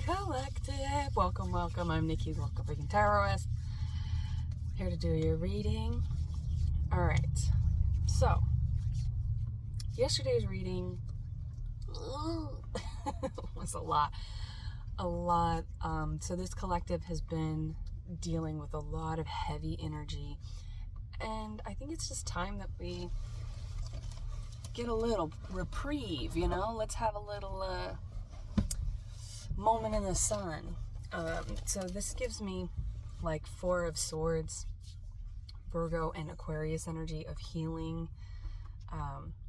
Collective. Welcome. I'm Nikki, Local Freaking Tarotist. Here to do your reading. Alright. So, yesterday's reading was a lot. So this collective has been dealing with a lot of heavy energy. And I think it's just time that we get a little reprieve, Let's have a little moment in the sun. So this gives me like 4 of Swords, Virgo and Aquarius energy of healing,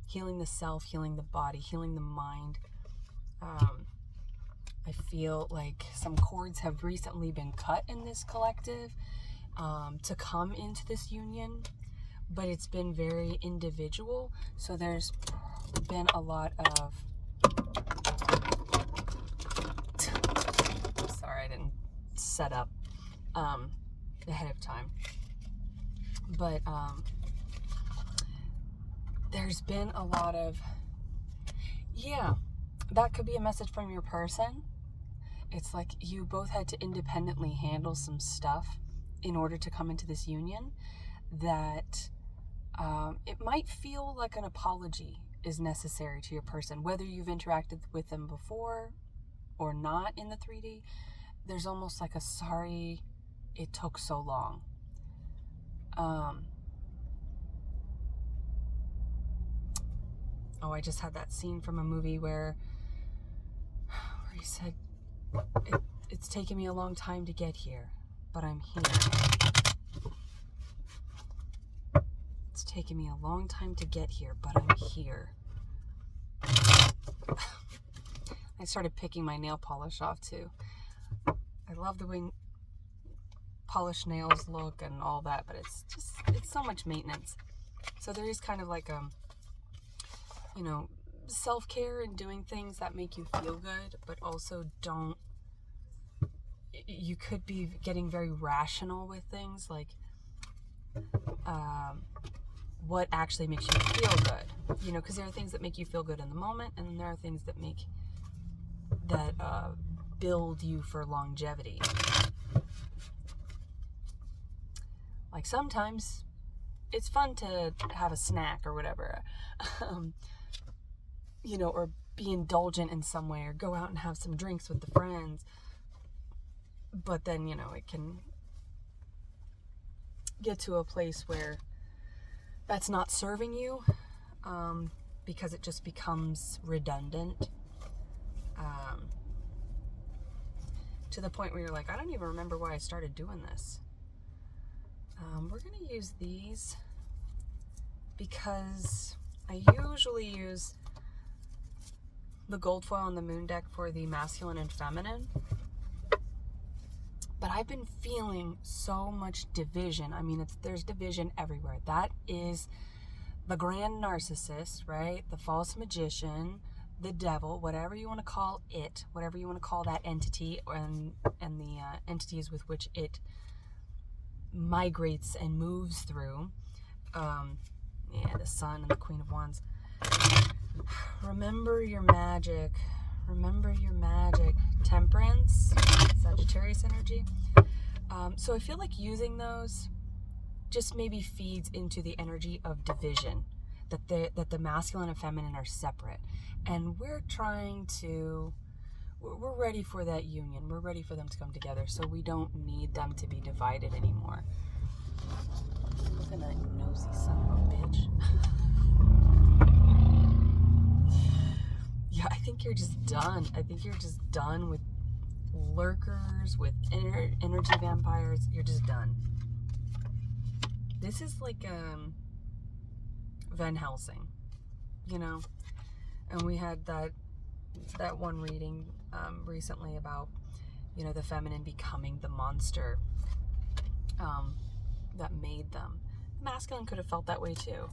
healing the self, healing the body, healing the mind. I feel like some cords have recently been cut in this collective to come into this union, but it's been very individual. So there's been a lot of sorry, I didn't set up ahead of time. But there's been a lot of, that could be a message from your person. It's like you both had to independently handle some stuff in order to come into this union, that it might feel like an apology is necessary to your person, whether you've interacted with them before or not in the 3D. There's almost like a sorry it took so long. I just had that scene from a movie where he said, it's taken me a long time to get here, but I'm here. It's taken me a long time to get here, but I'm here. I started picking my nail polish off too. I love the way polished nails look and all that, but it's so much maintenance. So there is kind of like self-care and doing things that make you feel good, but also you could be getting very rational with things, like what actually makes you feel good, because there are things that make you feel good in the moment, and then there are things that build you for longevity. Like sometimes it's fun to have a snack or whatever, or be indulgent in some way, or go out and have some drinks with the friends. But then, it can get to a place where that's not serving you, because it just becomes redundant, to the point where you're like, I don't even remember why I started doing this. We're going to use these because I usually use the gold foil on the moon deck for the masculine and feminine. But I've been feeling so much division. I mean, there's division everywhere. That is the grand narcissist, right? The false magician, the devil, whatever you want to call it, whatever you want to call that entity, and the entities with which it migrates and moves through. The Sun and the Queen of Wands. Remember your magic. Temperance, Sagittarius energy. So I feel like using those just maybe feeds into the energy of division, that the masculine and feminine are separate, and we're ready for that union. We're ready for them to come together, so we don't need them to be divided anymore. Look at that nosy son of a bitch. Yeah, I think you're just done. I think you're just done with lurkers, with energy vampires. You're just done. This is like Van Helsing, and we had that one reading recently about the feminine becoming the monster that made them. The masculine could have felt that way too.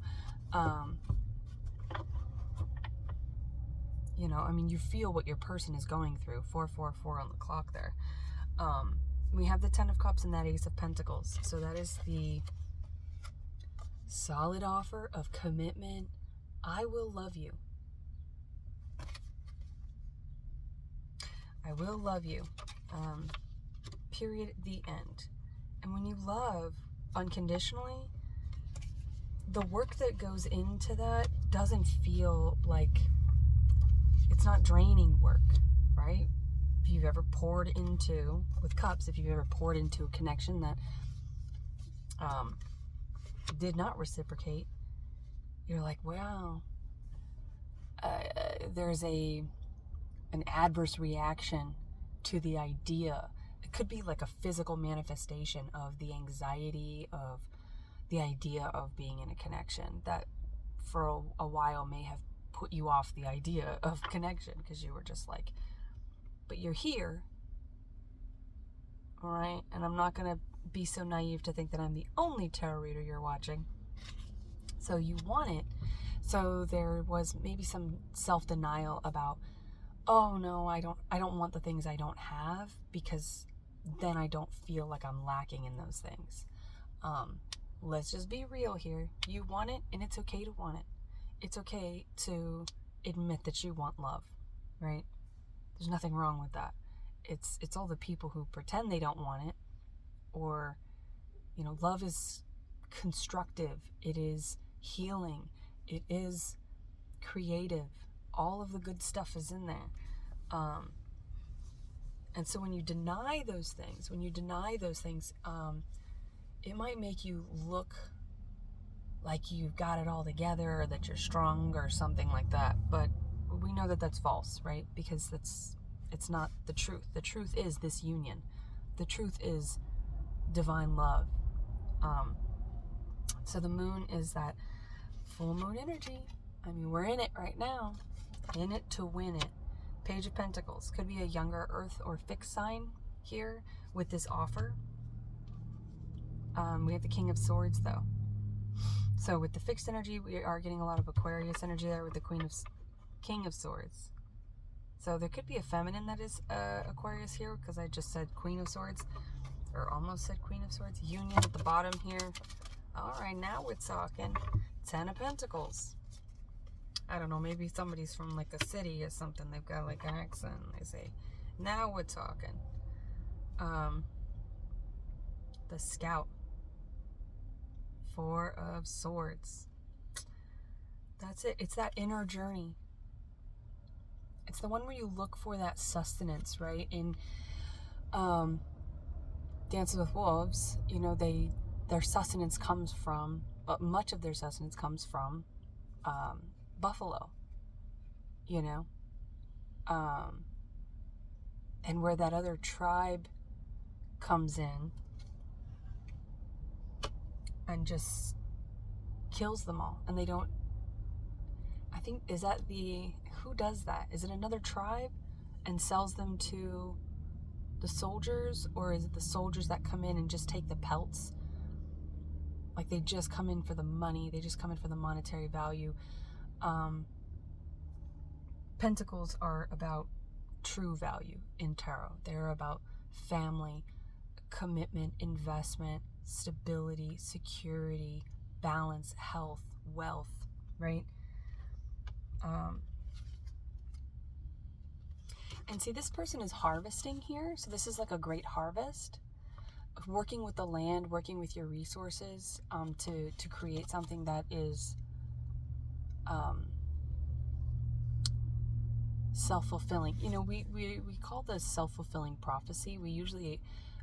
You feel what your person is going through. 444 on the clock there. We have the 10 of Cups and that Ace of Pentacles. So that is the solid offer of commitment. I will love you. I will love you. Period. The end. And when you love unconditionally, the work that goes into that doesn't feel like, it's not draining work, right? If you've ever poured into, with cups, if you've ever poured into a connection that did not reciprocate, you're like, wow, there's an adverse reaction to the idea. It could be like a physical manifestation of the anxiety of the idea of being in a connection that for a while may have put you off the idea of connection, because you were just like, but you're here, all right? And I'm not going to be so naive to think that I'm the only tarot reader you're watching. So you want it. So there was maybe some self-denial about, oh no, I don't want the things I don't have, because then I don't feel like I'm lacking in those things. Let's just be real here. You want it, and it's okay to want it. It's okay to admit that you want love, right? There's nothing wrong with that. It's all the people who pretend they don't want it, or, love is constructive. It is healing. It is creative. All of the good stuff is in there. And so when you deny those things, it might make you look like you've got it all together, or that you're strong or something like that. But we know that that's false, right? Because it's not the truth. The truth is this union. The truth is divine love. So the moon is that full moon energy. I mean, we're in it right now. In it to win it. Page of Pentacles. Could be a younger earth or fixed sign here with this offer. We have the King of Swords, though. So with the fixed energy, we are getting a lot of Aquarius energy there with the King of Swords. So there could be a feminine that is Aquarius here, because I just said Queen of Swords, or almost said Queen of Swords. Union at the bottom here. All right, now we're talking. 10 of Pentacles. I don't know, maybe somebody's from like a city or something. They've got like an accent. They say, now we're talking. The Scout. 4 of Swords. That's it. It's that inner journey. It's the one where you look for that sustenance, right? In Dances with Wolves, their sustenance comes from, but much of their sustenance comes from buffalo, and where that other tribe comes in and just kills them all, and they don't, I think, who does that? Is it another tribe and sells them to the soldiers, or is it the soldiers that come in and just take the pelts? Like, they just come in for the money, they just come in for the monetary value. Pentacles are about true value in tarot. They're about family, commitment, investment, stability, security, balance, health, wealth, right? And see, this person is harvesting here. So this is like a great harvest. Working with the land, working with your resources to create something that is self-fulfilling. We call this self-fulfilling prophecy. We usually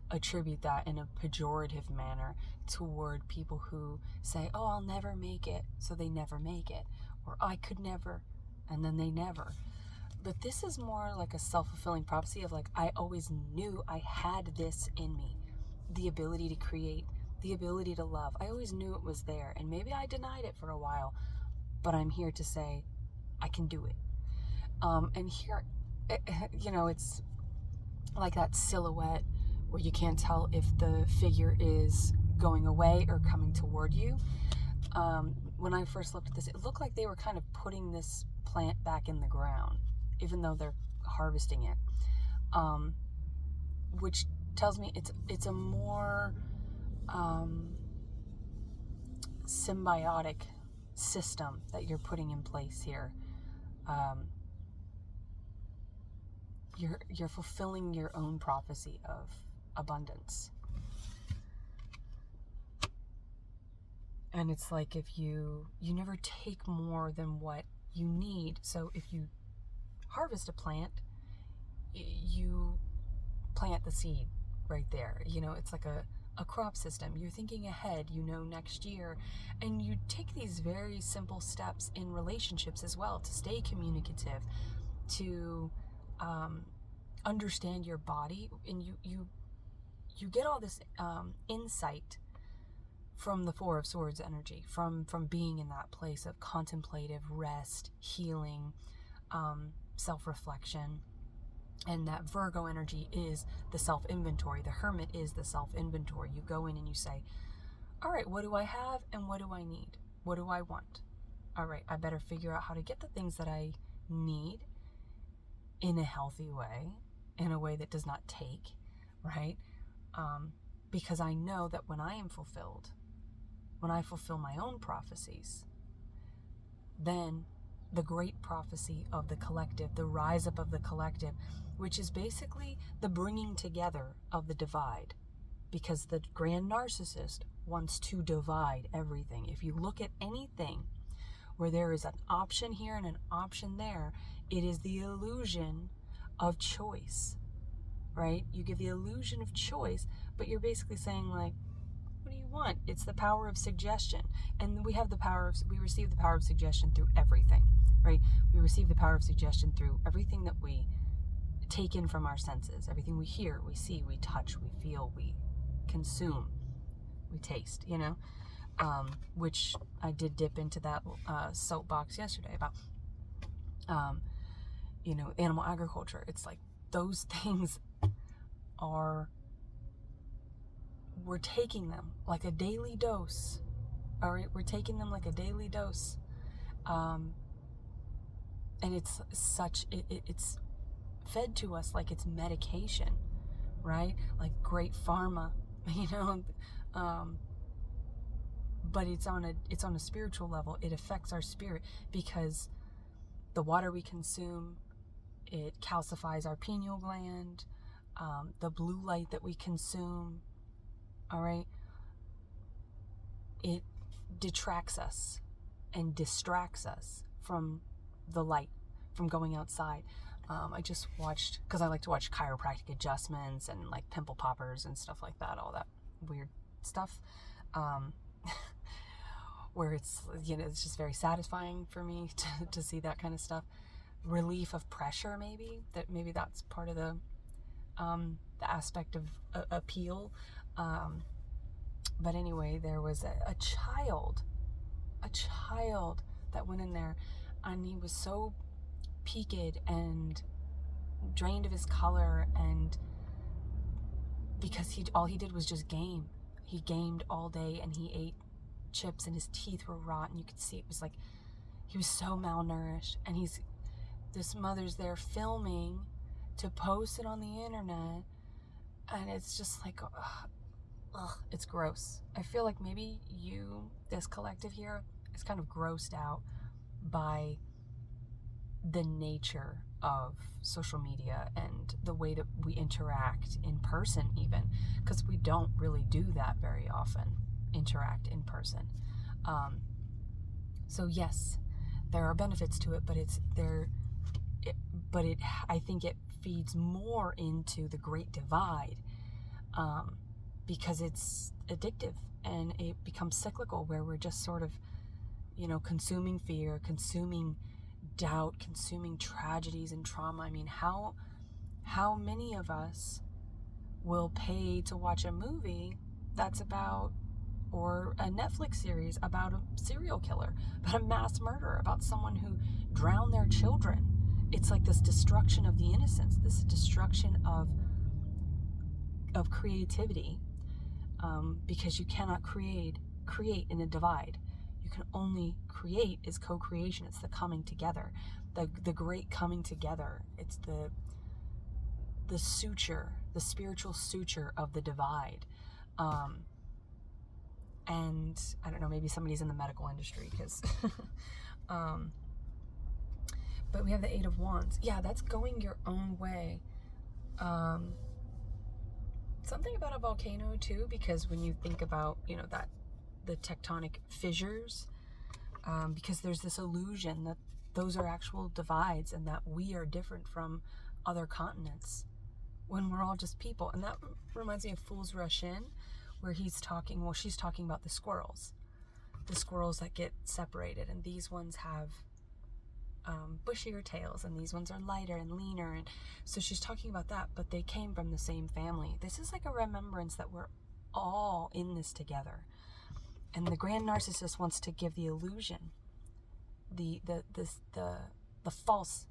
attribute that in a pejorative manner toward people who say, oh, I'll never make it, so they never make it, or I could never, and then they never. But this is more like a self-fulfilling prophecy of like, I always knew I had this in me, the ability to create, the ability to love. I always knew it was there, and maybe I denied it for a while, but I'm here to say I can do it. And here, it's like that silhouette where you can't tell if the figure is going away or coming toward you. When I first looked at this, it looked like they were kind of putting this plant back in the ground, even though they're harvesting it, which tells me it's a more symbiotic system that you're putting in place here. you're fulfilling your own prophecy of abundance. And it's like, if you never take more than what you need. So if you harvest a plant, you plant the seed right there. It's like a crop system. You're thinking ahead, next year. And you take these very simple steps in relationships as well to stay communicative, to understand your body. And you get all this insight from the Four of Swords energy, from being in that place of contemplative rest, healing, self-reflection. And that Virgo energy is the self-inventory. The Hermit is the self-inventory. You go in and you say, all right, what do I have and what do I need? What do I want? All right, I better figure out how to get the things that I need in a healthy way, in a way that does not take, right? Because I know that when I am fulfilled, when I fulfill my own prophecies, then the great prophecy of the collective, the rise up of the collective, which is basically the bringing together of the divide, because the grand narcissist wants to divide everything. If you look at anything where there is an option here and an option there, it is the illusion of choice, right? You give the illusion of choice, but you're basically saying, like, what do you want? It's the power of suggestion. And we receive the power of suggestion through everything, right? We receive the power of suggestion through everything that we take in from our senses, everything we hear, we see, we touch, we feel, we consume, we taste, which I did dip into that soapbox yesterday about, animal agriculture. It's like those things we're taking them like a daily dose. All right, we're taking them like a daily dose. And it's it's fed to us like it's medication, right? Like great pharma, but it's on a spiritual level. It affects our spirit because the water we consume, it calcifies our pineal gland. The blue light that we consume, all right, it detracts us and distracts us from the light, from going outside. I just watched, because I like to watch chiropractic adjustments and like pimple poppers and stuff like that, all that weird stuff, where it's just very satisfying for me to see that kind of stuff. Relief of pressure, maybe that's part of the aspect of appeal. But anyway, there was a child that went in there, and he was so peaked and drained of his color, and because all he did was just game. He gamed all day, and he ate chips, and his teeth were rotten. You could see it was like he was so malnourished, and this mother's there filming to post it on the internet, and it's just like, it's gross. I feel like maybe this collective here, is kind of grossed out by the nature of social media and the way that we interact in person, even, because we don't really do that very often, interact in person. So yes, there are benefits to it, but I think it feeds more into the Great Divide, because it's addictive and it becomes cyclical, where we're just sort of, consuming fear, consuming doubt, consuming tragedies and trauma. I mean, how many of us will pay to watch a movie that's about, or a Netflix series about a serial killer, about a mass murder, about someone who drowned their children? It's like this destruction of the innocence, this destruction of creativity, because you cannot create in a divide. You can only create is co-creation. It's the coming together, the great coming together. It's the suture, the spiritual suture of the divide. And I don't know, maybe somebody's in the medical industry, because but But we have the Eight of Wands. Yeah, that's going your own way. Something about a volcano too, because when you think about, that the tectonic fissures, because there's this illusion that those are actual divides and that we are different from other continents when we're all just people. And that reminds me of Fool's Rush In, where she's talking about the squirrels that get separated, and these ones have bushier tails, and these ones are lighter and leaner, and so she's talking about that, but they came from the same family. This is like a remembrance that we're all in this together. And the grand narcissist wants to give the illusion, the false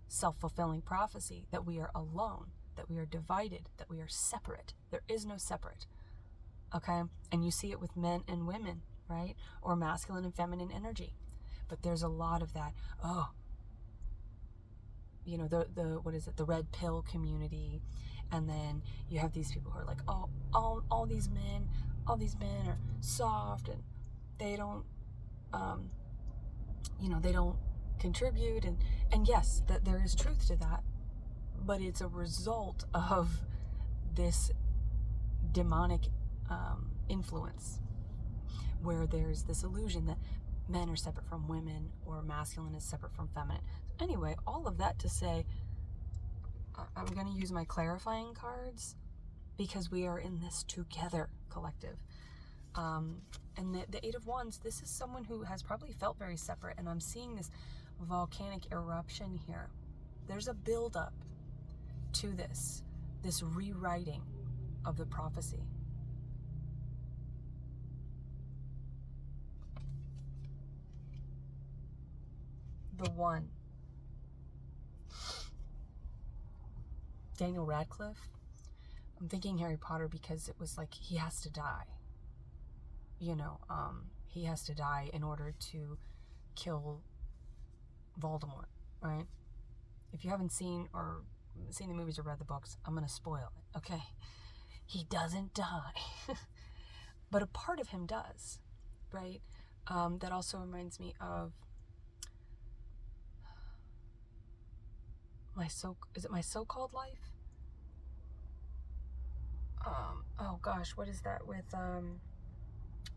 self-fulfilling prophecy that we are alone, that we are divided, that we are separate. There is no separate. Okay? And you see it with men and women, right? Or masculine and feminine energy. But there's a lot of that, the red pill community. And then you have these people who are like, all these men are soft, and they don't, they don't contribute. And yes, that there is truth to that, but it's a result of this demonic influence, where there's this illusion that men are separate from women, or masculine is separate from feminine. Anyway, all of that to say, I'm going to use my clarifying cards, because we are in this together, collective. And the Eight of Wands, this is someone who has probably felt very separate, and I'm seeing this volcanic eruption here. There's a buildup to this rewriting of the prophecy. The One. Daniel Radcliffe. I'm thinking Harry Potter because it was like he has to die. He has to die in order to kill Voldemort, right? If you haven't seen the movies or read the books, I'm going to spoil it, okay? He doesn't die. But a part of him does, right? That also reminds me of my so-called life? Oh gosh, what is that with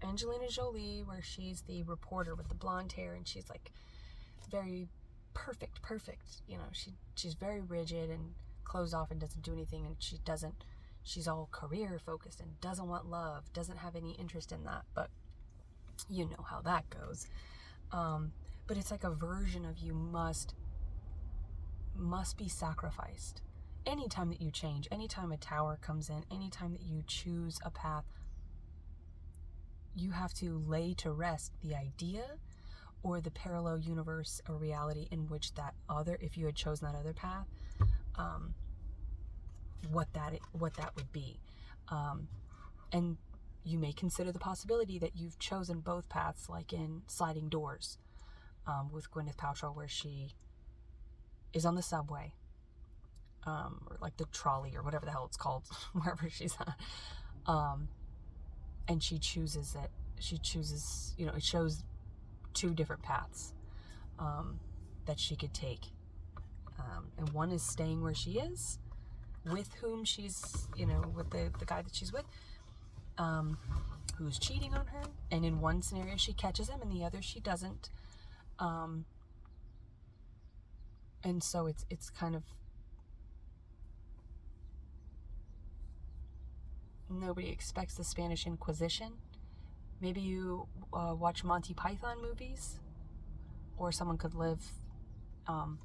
Angelina Jolie, where she's the reporter with the blonde hair, and she's like very perfect. She's very rigid and closed off and doesn't do anything, and she's all career focused and doesn't want love, doesn't have any interest in that, but you know how that goes. But it's like a version of you must be sacrificed. Anytime that you change, anytime a tower comes in, anytime that you choose a path, you have to lay to rest the idea or the parallel universe or reality in which if you had chosen that other path, what that would be. And you may consider the possibility that you've chosen both paths, like in Sliding Doors, with Gwyneth Paltrow, where she is on the subway, or like the trolley or whatever the hell it's called, wherever she's at. And she chooses it. It shows two different paths that she could take. And one is staying where she is, with whom she's, with the guy that she's with, who's cheating on her. And in one scenario, she catches him, and the other, she doesn't. And so it's kind of, nobody expects the Spanish Inquisition. Maybe you watch Monty Python movies, or someone could live, I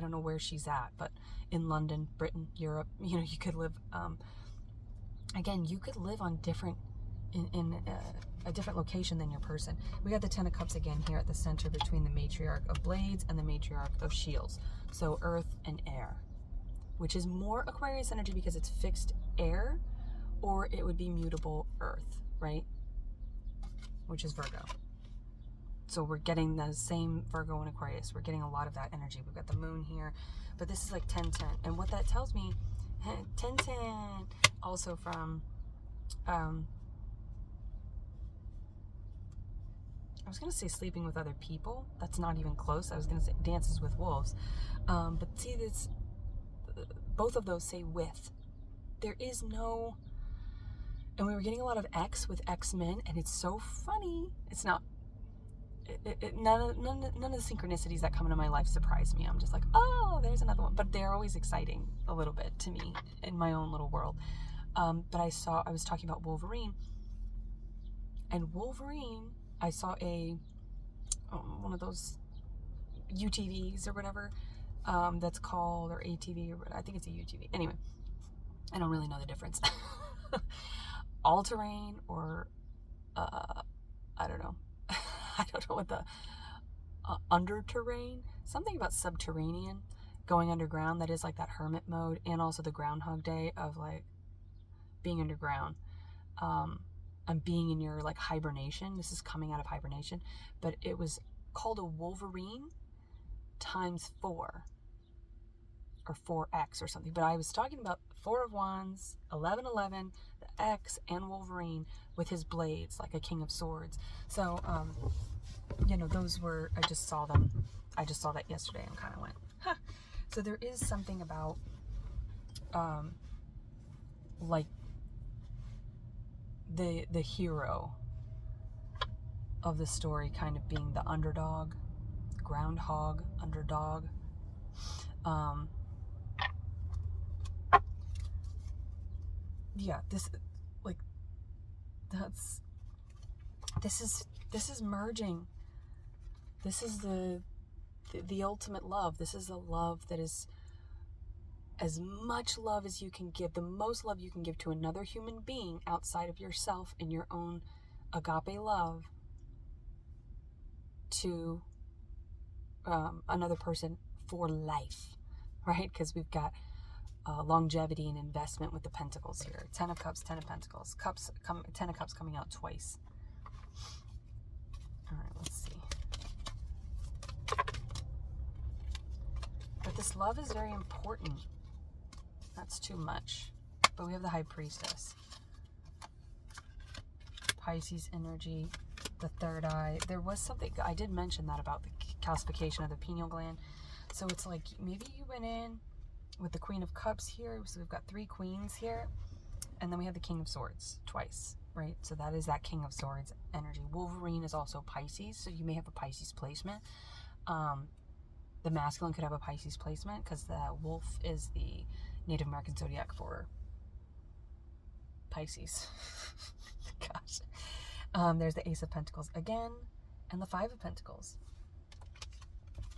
don't know where she's at, but in London, Britain, Europe, you could live, again, you could live on in a different location than your person. We got the Ten of Cups again here at the center between the Matriarch of Blades and the Matriarch of Shields. So Earth and Air, which is more Aquarius energy because it's fixed air, or it would be mutable Earth, right? Which is Virgo. So we're getting the same Virgo and Aquarius. We're getting a lot of that energy. We've got the moon here, but this is like 10-10. And what that tells me, 10-10, also from I was going to say sleeping with other people. That's not even close. I was going to say dances with wolves. But see, this, both of those say with. There is no, and we were getting a lot of X with X-Men, and it's so funny. It's not, none of the synchronicities that come into my life surprise me. I'm just like, oh, there's another one. But they're always exciting a little bit to me in my own little world. But I was talking about Wolverine, and Wolverine, I saw one of those UTVs or whatever, that's called, or ATV, or I think it's a UTV. Anyway, I don't really know the difference. All-terrain or, I don't know. I don't know what the, under-terrain, something about subterranean, going underground, that is like that hermit mode, and also the Groundhog Day of like being underground. I'm being in your like hibernation. This is coming out of hibernation, but it was called a Wolverine times 4 or 4X or something. But I was talking about 4 of Wands, 1111, the X, and Wolverine with his blades, like a King of Swords. So, those were, I just saw them. I just saw that yesterday and kind of went, huh. So there is something about, like, the hero of the story kind of being the underdog, groundhog, underdog. Yeah, this is merging. This is the ultimate love. This is a love that is as much love as you can give, the most love you can give to another human being outside of yourself and your own agape love to another person for life, right? Because we've got longevity and investment with the pentacles here. 10 of Cups, 10 of Pentacles. 10 of Cups coming out twice. All right, let's see. But this love is very important. That's too much. But we have the High Priestess. Pisces energy, the third eye. There was something, I did mention that about the calcification of the pineal gland. So it's like, maybe you went in with the Queen of Cups here. So we've got 3 queens here. And then we have the King of Swords twice, right? So that is that King of Swords energy. Wolverine is also Pisces, so you may have a Pisces placement. The masculine could have a Pisces placement because the wolf is the Native American zodiac for Pisces. Gosh. There's the Ace of Pentacles again, and the 5 of Pentacles.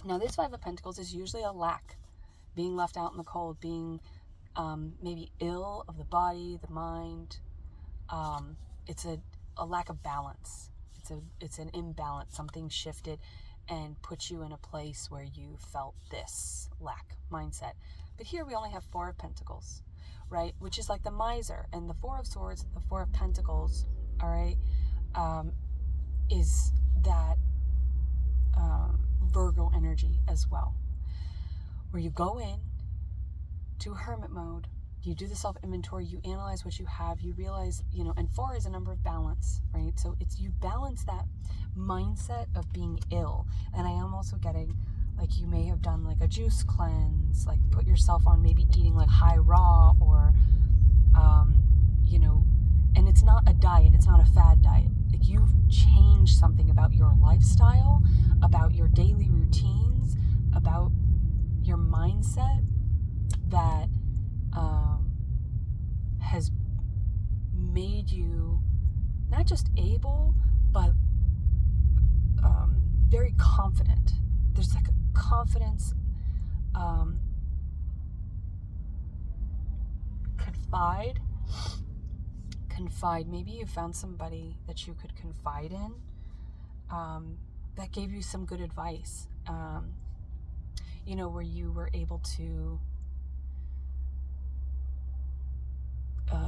Now, this 5 of Pentacles is usually a lack, being left out in the cold, being maybe ill of the body, the mind. It's a lack of balance. It's an imbalance. Something shifted and put you in a place where you felt this lack mindset. But here we only have 4 of Pentacles, right? Which is like the miser. And the 4 of Swords, the 4 of Pentacles, all right, is that Virgo energy as well. Where you go in to hermit mode, you do the self-inventory, you analyze what you have, you realize, and 4 is a number of balance, right? So it's, you balance that mindset of being ill. And I am also getting, like, you may have done like a juice cleanse, like put yourself on maybe eating like high raw or, and it's not a diet, it's not a fad diet. Like, you've changed something about your lifestyle, about your daily routines, about your mindset that has made you not just able, but very confident. There's like a confidence, confide. Maybe you found somebody that you could confide in, that gave you some good advice, where you were able to,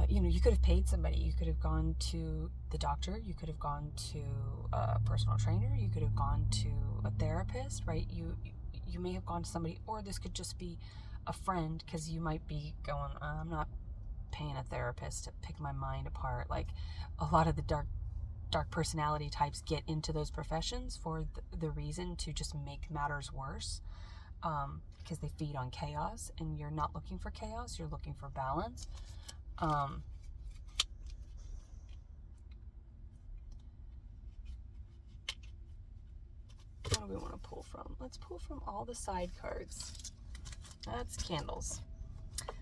you could have paid somebody. You could have gone to the doctor. You could have gone to a personal trainer. You could have gone to a therapist, right? You may have gone to somebody, or this could just be a friend, because you might be going, I'm not paying a therapist to pick my mind apart. Like, a lot of the dark personality types get into those professions for the reason to just make matters worse, because they feed on chaos, and you're not looking for chaos, you're looking for balance. What do we want to pull from? Let's pull from all the side cards. That's candles.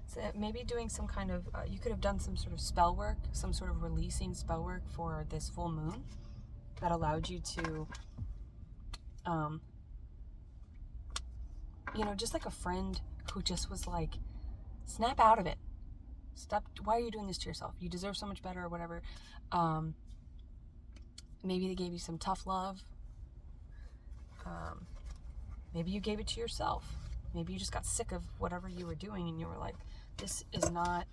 So maybe doing some kind of, you could have done some sort of spell work, some sort of releasing spell work for this full moon that allowed you to, just like a friend who just was like, snap out of it. Stop. Why are you doing this to yourself? You deserve so much better, or whatever. Maybe they gave you some tough love. Maybe you gave it to yourself. Maybe you just got sick of whatever you were doing and you were like, this is not,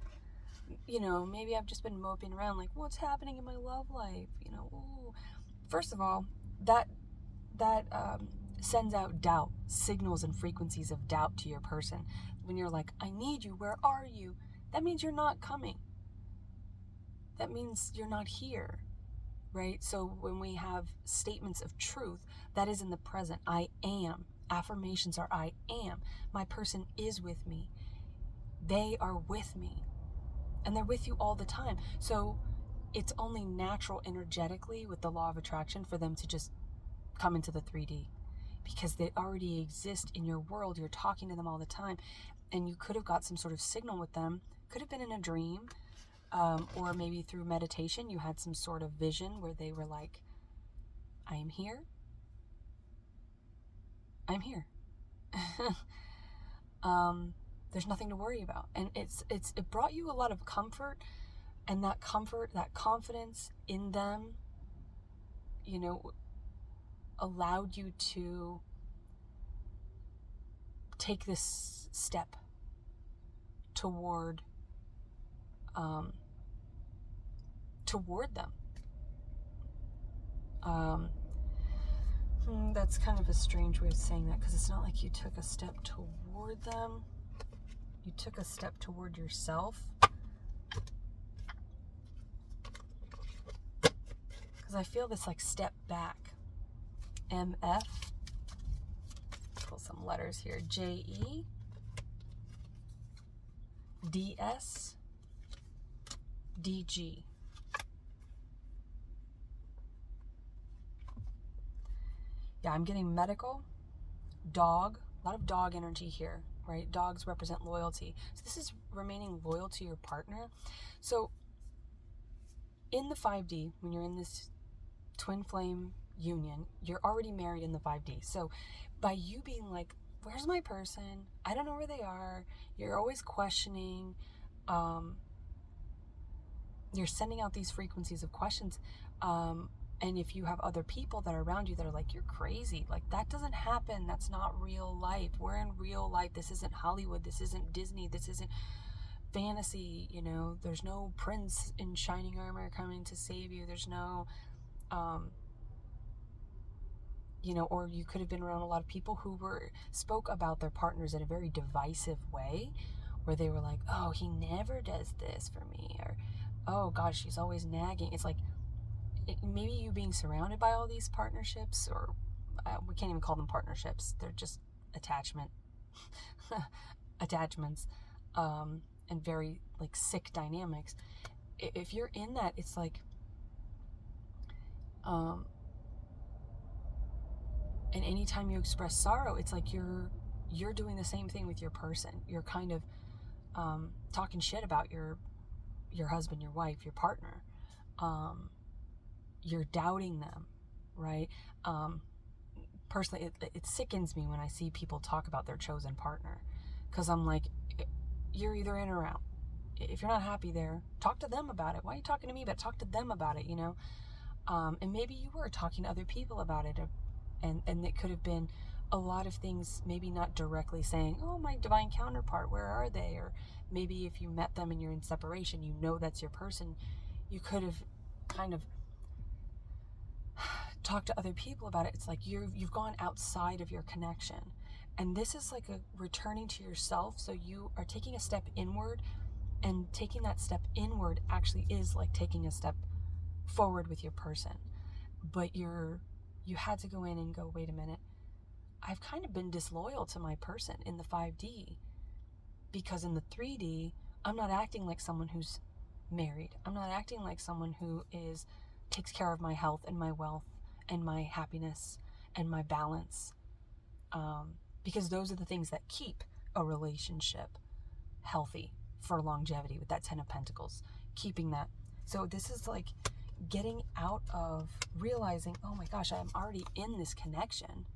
maybe I've just been moping around like, what's happening in my love life? Ooh. First of all, that sends out doubt, signals and frequencies of doubt to your person. When you're like, I need you, where are you? That means you're not coming. That means you're not here, right? So when we have statements of truth, that is in the present. I am. Affirmations are I am. My person is with me. They are with me. And they're with you all the time. So it's only natural energetically with the law of attraction for them to just come into the 3D, because they already exist in your world. You're talking to them all the time, and you could have got some sort of signal with them. Could have been in a dream, or maybe through meditation you had some sort of vision where they were like, I am here. I'm here. There's nothing to worry about. And it brought you a lot of comfort, and that comfort, that confidence in them, allowed you to take this step toward them. That's kind of a strange way of saying that, because it's not like you took a step toward them. You took a step toward yourself. Because I feel this like step back. MF. Pull some letters here. JE. DS. DG. Yeah, I'm getting medical, dog, a lot of dog energy here, right? Dogs represent loyalty. So this is remaining loyal to your partner. So in the 5D, when you're in this twin flame union, you're already married in the 5D. So by you being like, where's my person? I don't know where they are. You're always questioning. You're sending out these frequencies of questions. And if you have other people that are around you that are like, you're crazy, like that doesn't happen. That's not real life. We're in real life. This isn't Hollywood. This isn't Disney. This isn't fantasy. There's no prince in shining armor coming to save you. There's no, or you could have been around a lot of people who spoke about their partners in a very divisive way, where they were like, oh, he never does this for me, or, oh gosh, she's always nagging. It's like, maybe you being surrounded by all these partnerships, or we can't even call them partnerships. They're just attachments, and very like sick dynamics. If you're in that, it's like, and anytime you express sorrow, it's like you're doing the same thing with your person. You're kind of talking shit about your husband, your wife, your partner. You're doubting them, right? Personally, it sickens me when I see people talk about their chosen partner, because I'm like, you're either in or out. If you're not happy there, talk to them about it. Why are you talking to me? But talk to them about it, and maybe you were talking to other people about it, and it could have been a lot of things, maybe not directly saying, oh, my divine counterpart, where are they? Or maybe if you met them and you're in separation, that's your person, you could have kind of talk to other people about it. It's like you've gone outside of your connection, and this is like a returning to yourself. So you are taking a step inward, and taking that step inward actually is like taking a step forward with your person. but you had to go in and go, wait a minute, I've kind of been disloyal to my person in the 5D, because in the 3D, I'm not acting like someone who's married. I'm not acting like someone who takes care of my health and my wealth and my happiness and my balance. Because those are the things that keep a relationship healthy for longevity, with that 10 of Pentacles, keeping that. So this is like getting out of realizing, oh my gosh, I'm already in this connection,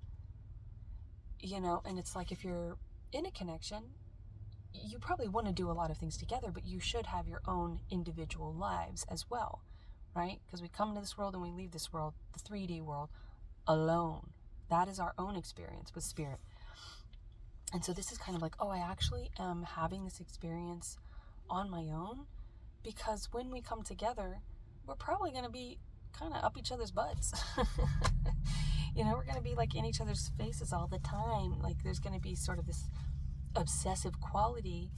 and it's like, if you're in a connection, you probably want to do a lot of things together, but you should have your own individual lives as well, right? Because we come into this world and we leave this world, the 3D world, alone. That is our own experience with spirit. And so this is kind of like, oh, I actually am having this experience on my own, because when we come together, we're probably going to be kind of up each other's butts. We're going to be like in each other's faces all the time. Like there's going to be sort of this obsessive quality,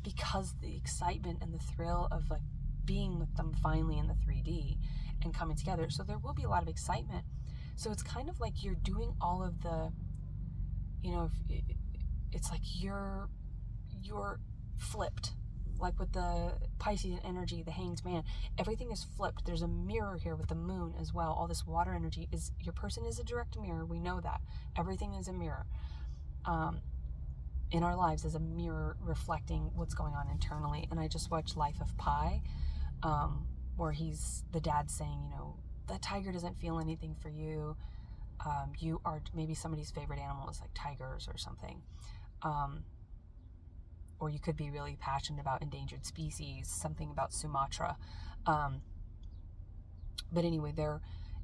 because the excitement and the thrill of like being with them finally in the 3D and coming together. So there will be a lot of excitement. So it's kind of like you're doing all of the, it's like you're flipped, like with the Pisces energy, the Hanged Man, everything is flipped. There's a mirror here with the moon as well. All this water energy is, your person is a direct mirror. We know that everything is a mirror. In our lives is a mirror reflecting what's going on internally. And I just watched Life of Pi, where the dad saying, the tiger doesn't feel anything for you. You are maybe somebody's favorite animal is like tigers or something. Or you could be really passionate about endangered species, something about Sumatra. But anyway,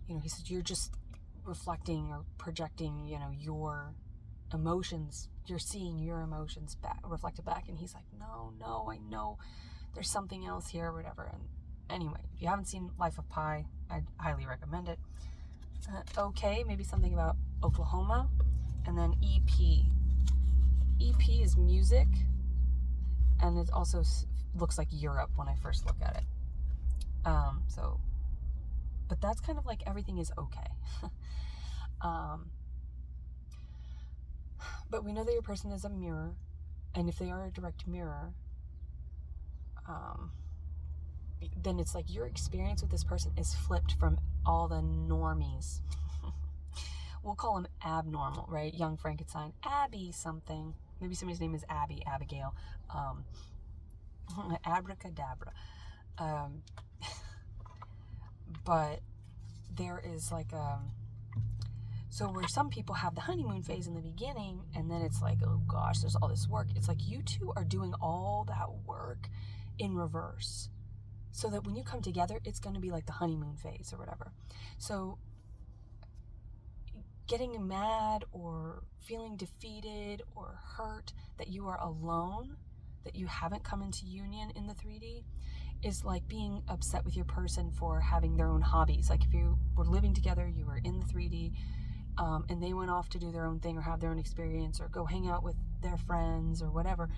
he says, you're just reflecting or projecting, your emotions. You're seeing your emotions reflected back. And he's like, no, I know there's something else here or whatever. And anyway, if you haven't seen Life of Pi, I'd highly recommend it. Okay, maybe something about Oklahoma. And then EP. EP is music. And it also looks like Europe when I first look at it. But that's kind of like everything is okay. But we know that your person is a mirror. And if they are a direct mirror, then it's like your experience with this person is flipped from all the normies. We'll call him abnormal, right? Young Frankenstein, Abby something. Maybe somebody's name is Abby, Abigail. Abracadabra. But there is like so where some people have the honeymoon phase in the beginning, and then it's like, oh gosh, there's all this work. It's like you two are doing all that work in reverse, so that when you come together, it's going to be like the honeymoon phase or whatever. So getting mad or feeling defeated or hurt that you are alone, that you haven't come into union in the 3D, is like being upset with your person for having their own hobbies. Like if you were living together, you were in the 3D, and they went off to do their own thing or have their own experience or go hang out with their friends or whatever,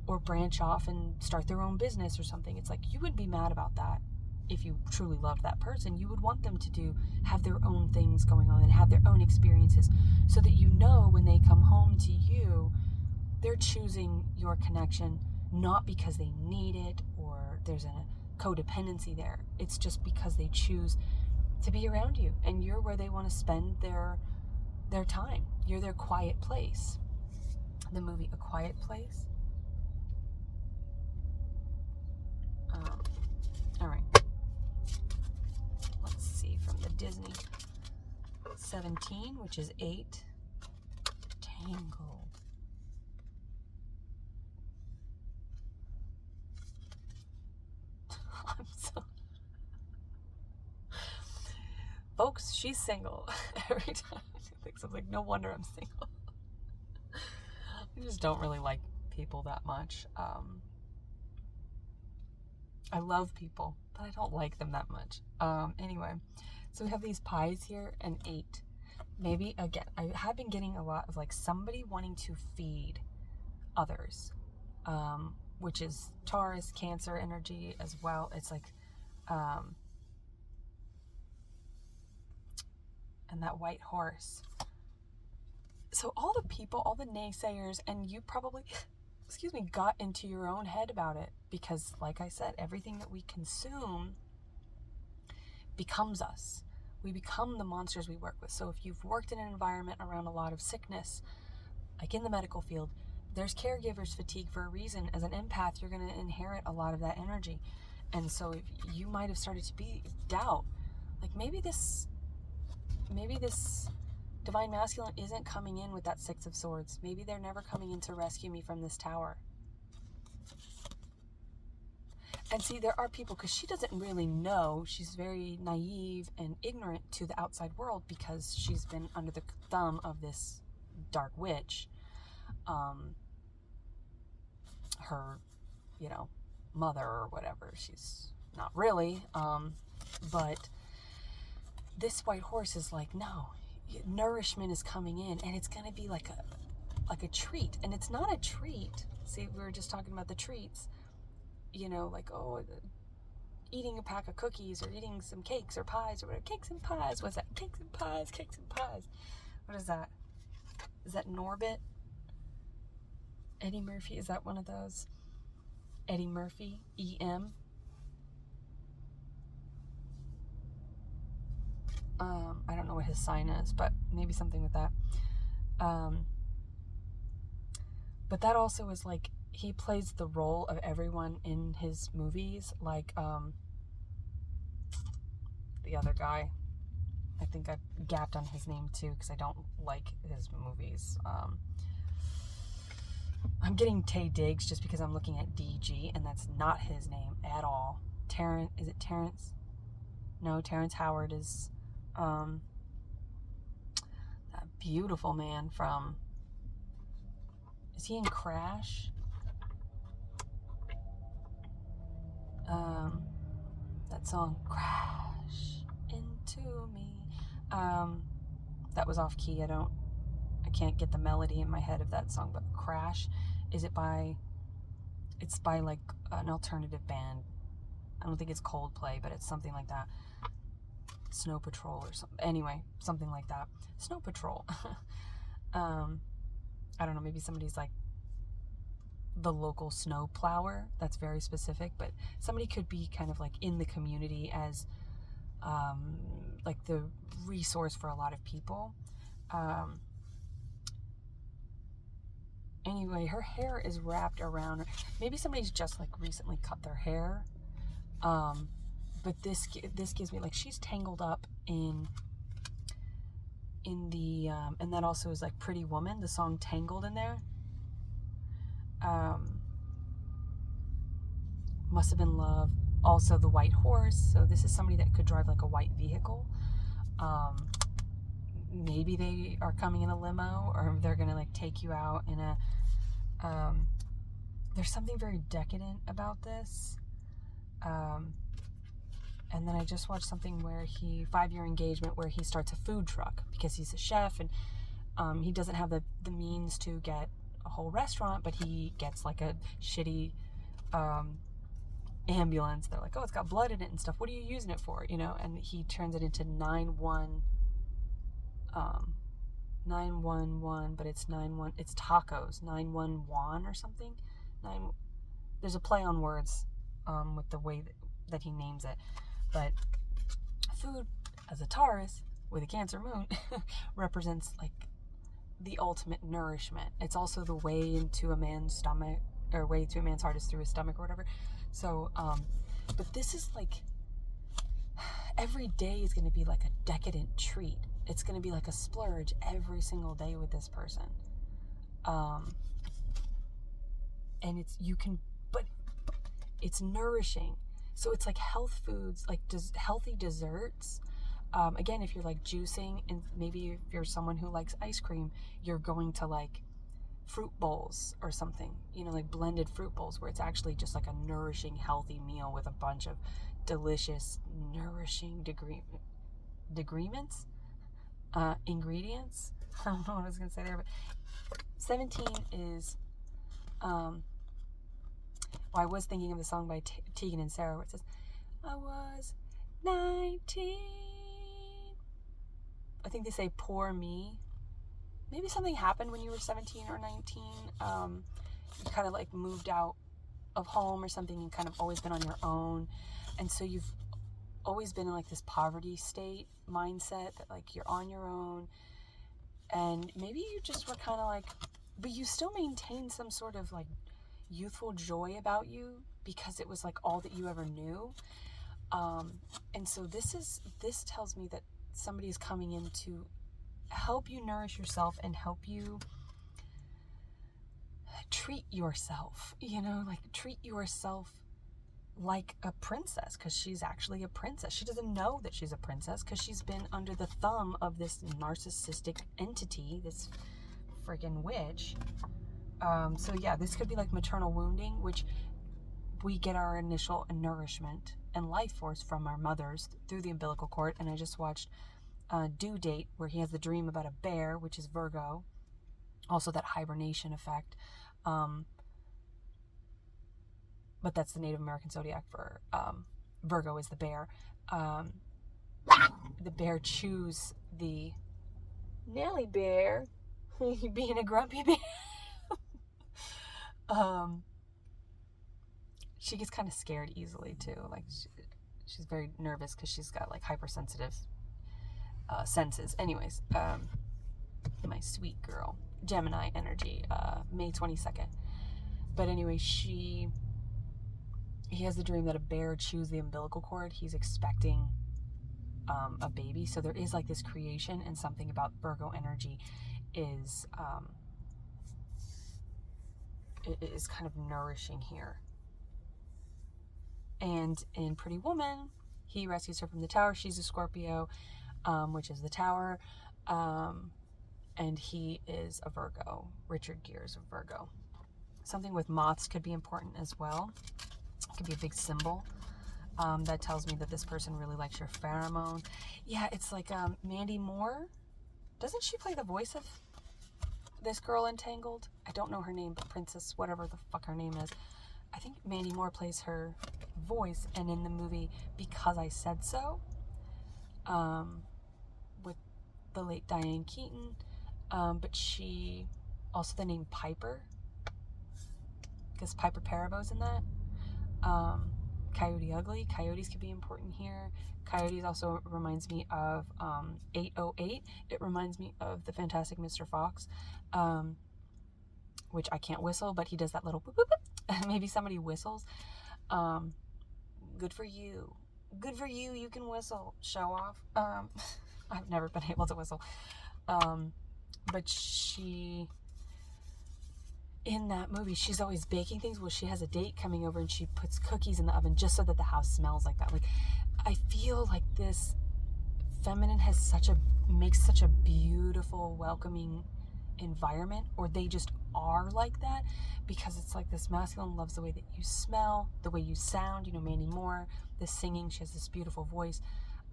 or branch off and start their own business or something. It's like you would be mad about that. If you truly loved that person, you would want them to have their own things going on and have their own experiences, so that when they come home to you, they're choosing your connection not because they need it or there's a codependency there. It's just because they choose to be around you, and you're where they want to spend their time. You're their quiet place. The movie A Quiet Place. All right. Let's see, from the Disney 17, which is 8, Tangled. I'm so... Folks, she's single. Every time she thinks, I'm like, no wonder I'm single. I just don't really like people that much. I love people, but I don't like them that much. Anyway, so we have these pies here, and 8. Maybe, again, I have been getting a lot of like somebody wanting to feed others, which is Taurus, Cancer energy as well. It's like, and that white horse. So all the people, all the naysayers, and you probably, got into your own head about it, because like I said, everything that we consume becomes us. We become the monsters we work with. So if you've worked in an environment around a lot of sickness, like in the medical field, there's caregivers fatigue for a reason. As an empath, you're going to inherit a lot of that energy. And so if you might have started to be doubt, like maybe this divine masculine isn't coming in with that Six of Swords. Maybe they're never coming in to rescue me from this tower. And see, there are people, because she doesn't really know, she's very naive and ignorant to the outside world, because she's been under the thumb of this dark witch. Her, mother or whatever. She's not really. But this white horse is like, no, nourishment is coming in, and it's going to be like a treat. And it's not a treat. See, we were just talking about the treats. Like, eating a pack of cookies or eating some cakes or pies or whatever. Cakes and pies. What's that? Cakes and pies. What is that? Is that Norbit? Eddie Murphy? Is that one of those? Eddie Murphy? E.M.? I don't know what his sign is, but maybe something with that. But that also is like, he plays the role of everyone in his movies, like the other guy. I think I gapped on his name too, because I don't like his movies. I'm getting Taye Diggs just because I'm looking at DG, and that's not his name at all. Is it Terrence? No, Terrence Howard is that beautiful man from, is he in Crash? That song, Crash Into Me. That was off key. I can't get the melody in my head of that song, but Crash, it's by like an alternative band. I don't think it's Coldplay, but it's something like that. Snow Patrol or something. Anyway, something like that. Snow Patrol. I don't know, maybe somebody's like the local snow plower. That's very specific, but somebody could be kind of like in the community as like the resource for a lot of people. Anyway, her hair is wrapped around her. Maybe somebody's just like recently cut their hair. But this gives me, like, she's tangled up in the and that also is like Pretty Woman, the song Tangled in there. Must Have Been Love. Also the white horse. So this is somebody that could drive like a white vehicle. Maybe they are coming in a limo, or they're gonna like take you out in a there's something very decadent about this. And then I just watched something where 5-year engagement, where he starts a food truck because he's a chef, and he doesn't have the means to get a whole restaurant, but he gets like a shitty ambulance. They're like, oh, it's got blood in it and stuff. What are you using it for? And he turns it into 911, but it's tacos, 911 or something. There's a play on words with the way that he names it. But food, as a Taurus with a Cancer moon, represents like the ultimate nourishment. It's also the way into a man's stomach, or way to a man's heart is through his stomach or whatever. So, but this is like, every day is going to be like a decadent treat. It's going to be like a splurge every single day with this person. And but it's nourishing. So it's like health foods, like healthy desserts. Again, if you're like juicing, and maybe if you're someone who likes ice cream, you're going to like fruit bowls or something, like blended fruit bowls, where it's actually just like a nourishing, healthy meal with a bunch of delicious, nourishing ingredients. I don't know what I was going to say there, but 17 is, I was thinking of the song by Tegan and Sarah, where it says, I was 19, I think they say poor me. Maybe something happened when you were 17 or 19. You kind of like moved out of home or something and kind of always been on your own. And so you've always been in like this poverty state mindset that like you're on your own. And maybe you just were kind of like, but you still maintained some sort of like youthful joy about you because it was like all that you ever knew. And so this tells me that somebody is coming in to help you nourish yourself and help you treat yourself, like treat yourself like a princess, because she's actually a princess. She doesn't know that she's a princess because she's been under the thumb of this narcissistic entity, this freaking witch. So yeah, this could be like maternal wounding, which we get our initial nourishment and life force from our mothers through the umbilical cord. And I just watched Due Date, where he has the dream about a bear, which is Virgo. Also that hibernation effect. But that's the Native American zodiac for Virgo is the bear. The bear chews the Nelly bear, being a grumpy bear. She gets kind of scared easily too. Like she's very nervous because she's got like hypersensitive senses. Anyways, my sweet girl, Gemini energy, May 22nd. But anyway, he has the dream that a bear chews the umbilical cord. He's expecting a baby. So there is like this creation, and something about Virgo energy is kind of nourishing here. And in Pretty Woman, he rescues her from the tower. She's a Scorpio, which is the tower. And he is a Virgo. Richard Gere is a Virgo. Something with moths could be important as well. It could be a big symbol. That tells me that this person really likes your pheromone. Yeah, it's like Mandy Moore. Doesn't she play the voice of this girl in Tangled? I don't know her name, but Princess, whatever the fuck her name is. I think Mandy Moore plays her voice, and in the movie Because I Said So, with the late Diane Keaton, but she, also the name Piper, because Piper Parabo's in that. Coyote Ugly. Coyotes could be important here. Coyotes also reminds me of 808. It reminds me of the Fantastic Mr. Fox, which I can't whistle, but he does that little boop, boop, boop. Maybe somebody whistles. Good for you. Good for you. You can whistle. Show off. I've never been able to whistle. But she, in that movie, she's always baking things. Well, she has a date coming over and she puts cookies in the oven just so that the house smells like that. Like, I feel like this feminine makes such a beautiful, welcoming environment, or they just are like that, because it's like this masculine loves the way that you smell, the way you sound. Mandy Moore, the singing, she has this beautiful voice.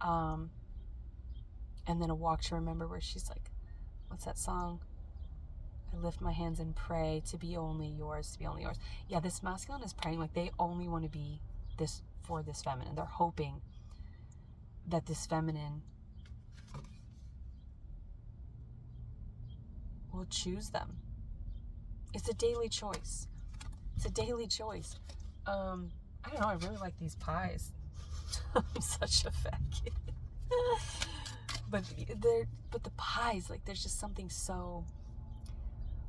And then A Walk to Remember, where she's like, what's that song? I lift my hands and pray to be only yours, to be only yours. Yeah, this masculine is praying like they only want to be this for this feminine. They're hoping that this feminine will choose them. It's a daily choice. It's a daily choice. I don't know, I really like these pies. I'm such a fat kid. But the pies, like, there's just something so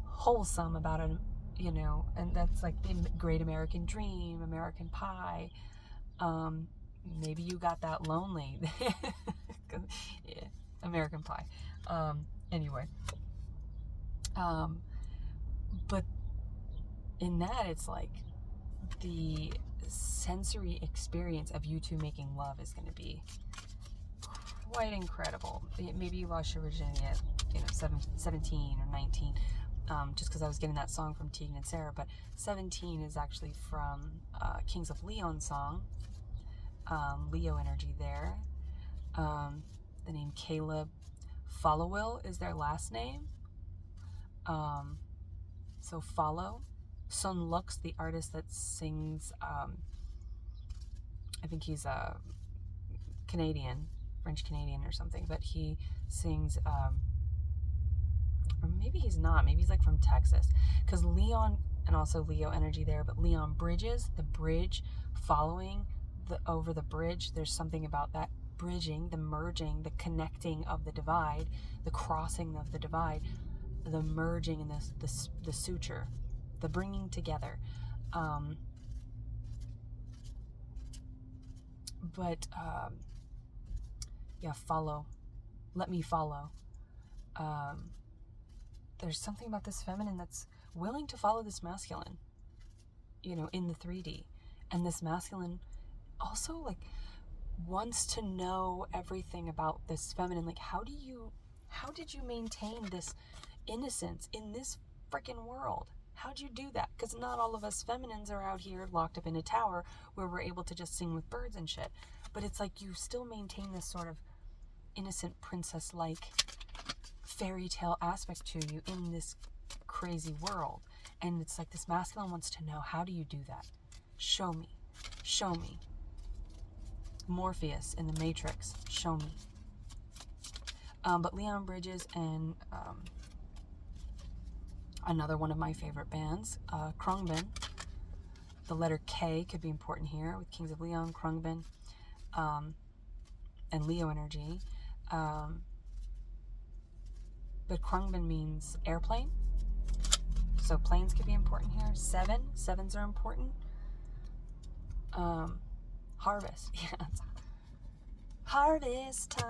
wholesome about it, and that's like the great American dream, American Pie. Maybe you got that lonely. Yeah, American Pie. Anyway. But in that, it's like the sensory experience of you two making love is going to be quite incredible. Maybe you lost your virginity at 17 or 19, just because I was getting that song from Tegan and Sarah, but 17 is actually from Kings of Leon song. Leo energy there. The name Caleb Followill is their last name. So follow. Sun Lux, the artist that sings, I think he's Canadian, French Canadian or something, but he sings, or maybe he's not, maybe he's like from Texas, because Leon, and also Leo energy there, but Leon Bridges, the bridge, following over the bridge, there's something about that bridging, the merging, the connecting of the divide, the crossing of the divide, the merging and the suture, the bringing together. But yeah, follow. Let me follow. There's something about this feminine that's willing to follow this masculine, in the 3D. And this masculine also, like, wants to know everything about this feminine. Like, how did you maintain this innocence in this freaking world? How'd you do that? Because not all of us feminines are out here locked up in a tower where we're able to just sing with birds and shit. But it's like you still maintain this sort of innocent princess-like fairy tale aspect to you in this crazy world. And it's like this masculine wants to know, how do you do that? Show me. Show me. Morpheus in the Matrix, show me. But Leon Bridges and another one of my favorite bands, Khruangbin. The letter K could be important here with Kings of Leon, Khruangbin, and Leo energy. But Khruangbin means airplane. So planes could be important here. Sevens are important. Harvest. Yeah. Harvest time.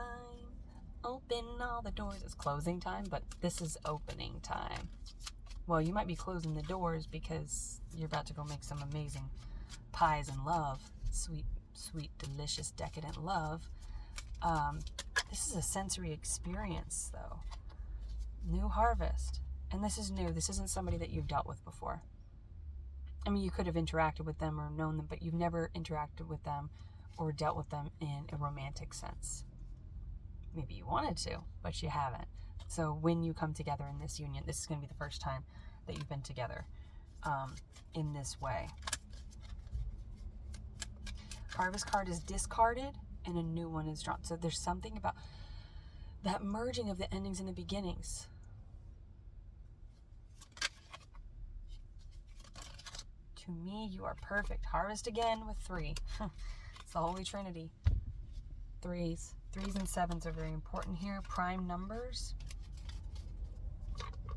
Open all the doors. It's closing time, but this is opening time. Well, you might be closing the doors because you're about to go make some amazing pies and love. Sweet, sweet, delicious, decadent love. This is a sensory experience, though. New harvest. And this is new. This isn't somebody that you've dealt with before. I mean, you could have interacted with them or known them, but you've never interacted with them or dealt with them in a romantic sense. Maybe you wanted to, but you haven't. So when you come together in this union, this is going to be the first time that you've been together in this way. Harvest card is discarded and a new one is drawn. So there's something about that merging of the endings and the beginnings. To me, you are perfect. Harvest again with 3. It's the Holy Trinity. Threes and sevens are very important here. Prime numbers.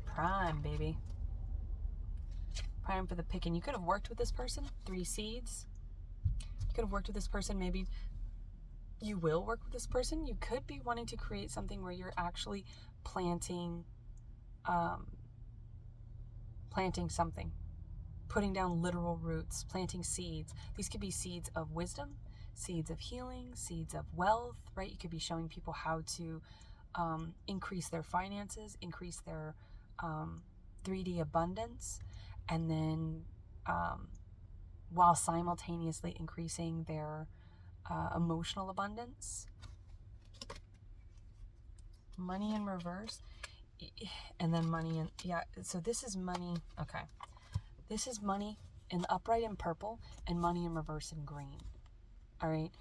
Prime, baby. Prime for the picking. You could have worked with this person. 3 seeds. You could have worked with this person. Maybe you will work with this person. You could be wanting to create something where you're actually planting something. Putting down literal roots, planting seeds. These could be seeds of wisdom, seeds of healing, seeds of wealth, right? You could be showing people how to increase their finances, increase their 3D abundance, and then while simultaneously increasing their emotional abundance. Money in reverse, and then money in, yeah, so this is money, okay. This is money in the upright in purple and money in reverse in green. All right.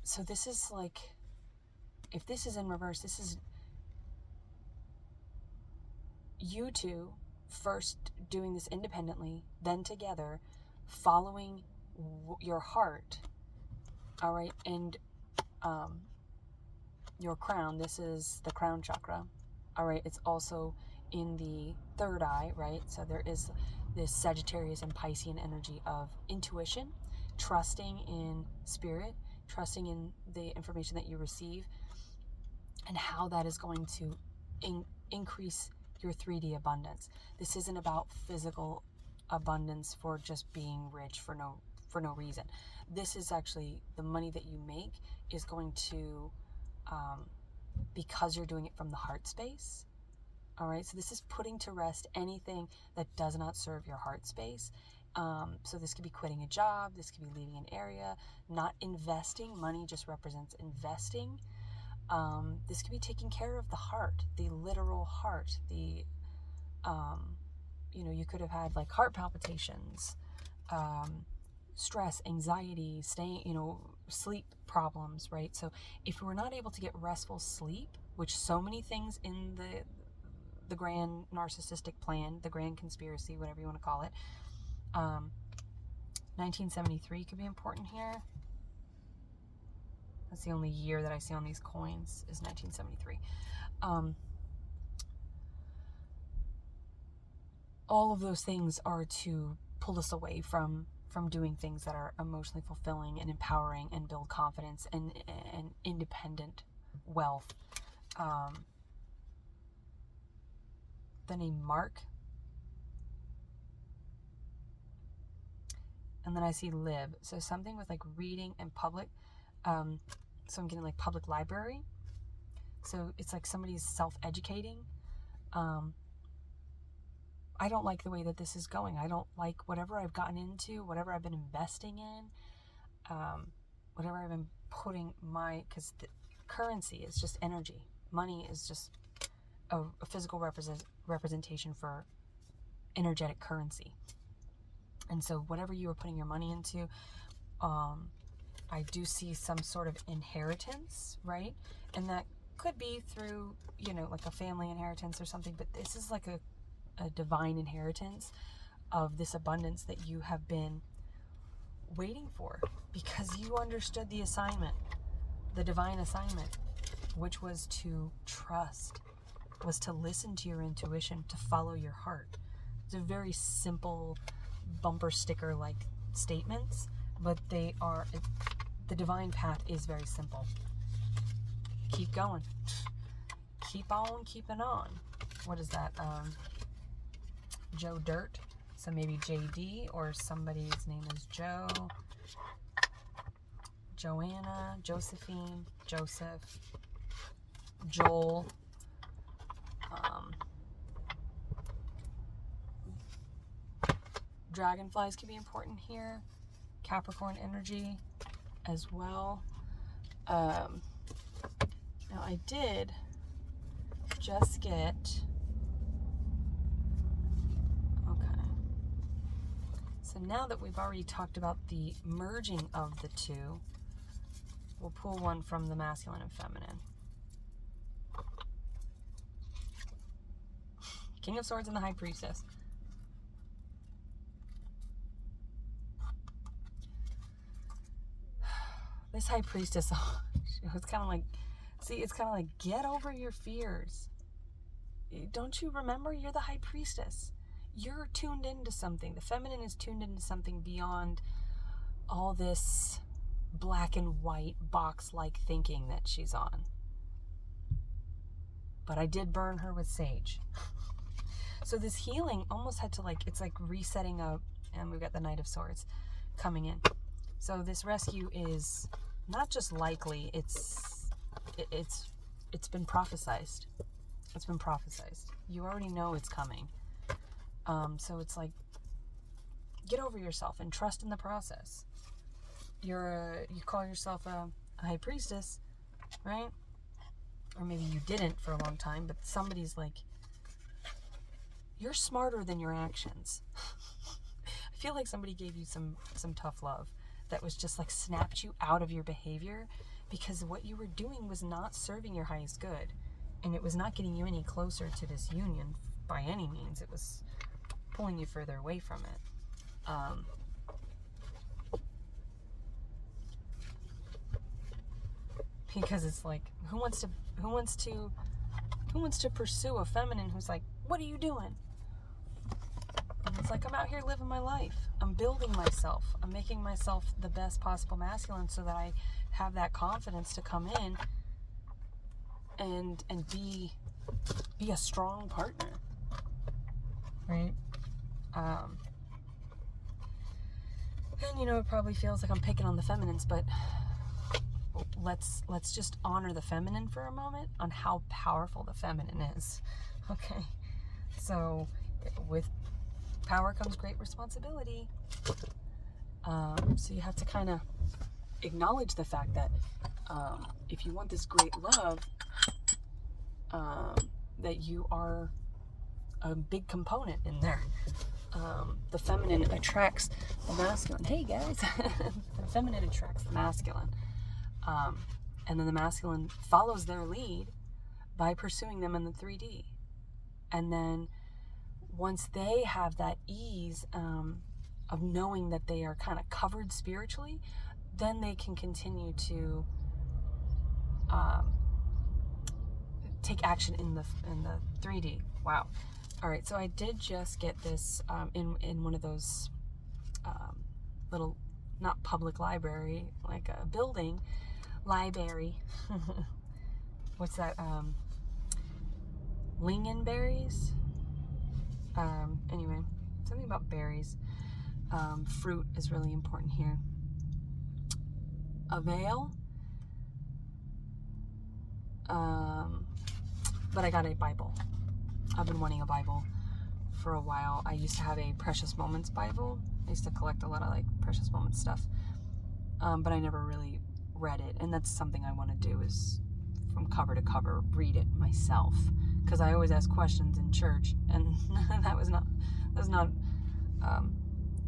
So this is like, if this is in reverse, this is you two first doing this independently, then together, following your heart. All right. And your crown, this is the crown chakra. All right. It's also in the third eye, right? So there is this Sagittarius and Piscean energy of intuition, trusting in spirit, trusting in the information that you receive, and how that is going to increase your 3D abundance. This isn't about physical abundance for just being rich for no reason. This is actually the money that you make is going to, because you're doing it from the heart space. All right, so this is putting to rest anything that does not serve your heart space. So this could be quitting a job, this could be leaving an area, not investing. Money just represents investing. This could be taking care of the heart, the literal heart. The, you could have had like heart palpitations, stress, anxiety, sleep problems, right? So if we're not able to get restful sleep, which so many things in the grand narcissistic plan, the grand conspiracy, whatever you want to call it, 1973 could be important here. That's the only year that I see on these coins is 1973. All of those things are to pull us away from doing things that are emotionally fulfilling and empowering and build confidence and independent wealth. The name Mark. And then I see live. So something with like reading and public. So I'm getting like public library. So it's like somebody's self-educating. I don't like the way that this is going. I don't like whatever I've gotten into, whatever I've been investing in, whatever I've been putting because the currency is just energy. Money is just a physical representation for energetic currency. And so whatever you are putting your money into, I do see some sort of inheritance, right? And that could be through, like a family inheritance or something, but this is like a divine inheritance of this abundance that you have been waiting for because you understood the assignment, the divine assignment, which was to trust, was to listen to your intuition, to follow your heart. It's a very simple bumper sticker like statements, but the divine path is very simple. Keep going. Keep on keeping on. What is that? Joe Dirt. So maybe JD, or somebody's name is Joe, Joanna, Josephine, Joseph, Joel. Dragonflies can be important here. Capricorn energy as well. Now I did just get... So now that we've already talked about the merging of the two, we'll pull one from the masculine and feminine. King of Swords and the High Priestess. This High Priestess, it's kind of like, get over your fears. Don't you remember you're the High Priestess? You're tuned into something. The feminine is tuned into something beyond all this black and white box-like thinking that she's on. But I did burn her with sage. So this healing almost had to it's like resetting up, and we've got the Knight of Swords coming in. So this rescue is not just likely, it's been prophesized. It's been prophesized. You already know it's coming. So it's like, get over yourself and trust in the process. You call yourself a high priestess, right? Or maybe you didn't for a long time, but somebody's like, you're smarter than your actions. I feel like somebody gave you some tough love that was just like snapped you out of your behavior because what you were doing was not serving your highest good, and it was not getting you any closer to this union by any means. It was pulling you further away from it. Because it's like, who wants to pursue a feminine who's like, what are you doing? And it's like, I'm out here living my life. I'm building myself. I'm making myself the best possible masculine so that I have that confidence to come in and be a strong partner, right? And it probably feels like I'm picking on the feminines, but let's just honor the feminine for a moment on how powerful the feminine is. Okay, so with power comes great responsibility. So you have to kind of acknowledge the fact that if you want this great love, that you are a big component in there. the feminine attracts the masculine. Hey guys, the feminine attracts the masculine, and then the masculine follows their lead by pursuing them in the 3D. And then once they have that ease of knowing that they are kind of covered spiritually, then they can continue to take action in the 3D. Wow. All right, so I did just get this in one of those little, not public library, like a building library. What's that? Lingonberries? Anyway, something about berries. Fruit is really important here. A veil. But I got a Bible. I've been wanting a Bible for a while. I used to have a Precious Moments Bible. I used to collect a lot of like Precious Moments stuff. But I never really read it. And that's something I want to do, is from cover to cover, read it myself. Because I always ask questions in church, and that was not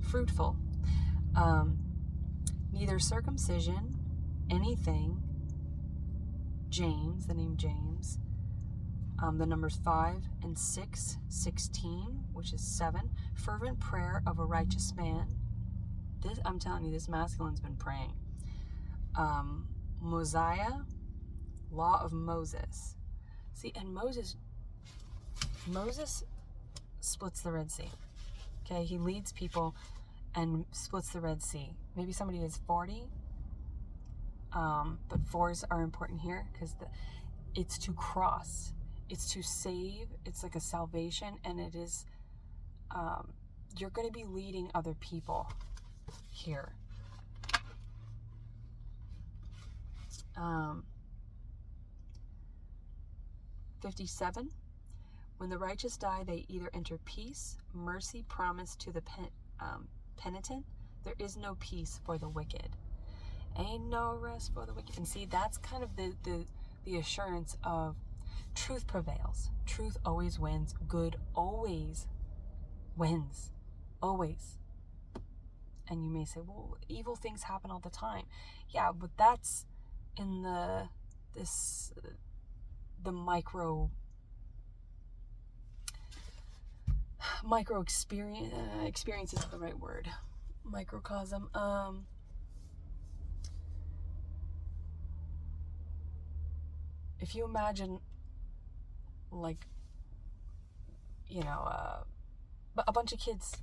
fruitful. Neither circumcision, anything, James, the name James, the numbers 5 and 6, 16, which is 7, fervent prayer of a righteous man. This, I'm telling you, this masculine's been praying. Mosiah, law of Moses. See, and Moses splits the Red Sea. Okay, he leads people and splits the Red Sea. Maybe somebody is 40, but 4s are important here because it's to cross, it's to save, it's like a salvation, and it is, you're going to be leading other people here. 57. When the righteous die, they either enter peace, mercy promised to the penitent. There is no peace for the wicked. Ain't no rest for the wicked. And see, that's kind of the assurance of truth prevails. Truth always wins. Good always wins. Always. And you may say, well, evil things happen all the time. Yeah, but that's in the micro experience is the right word. Microcosm. If you imagine, like, you know, a bunch of kids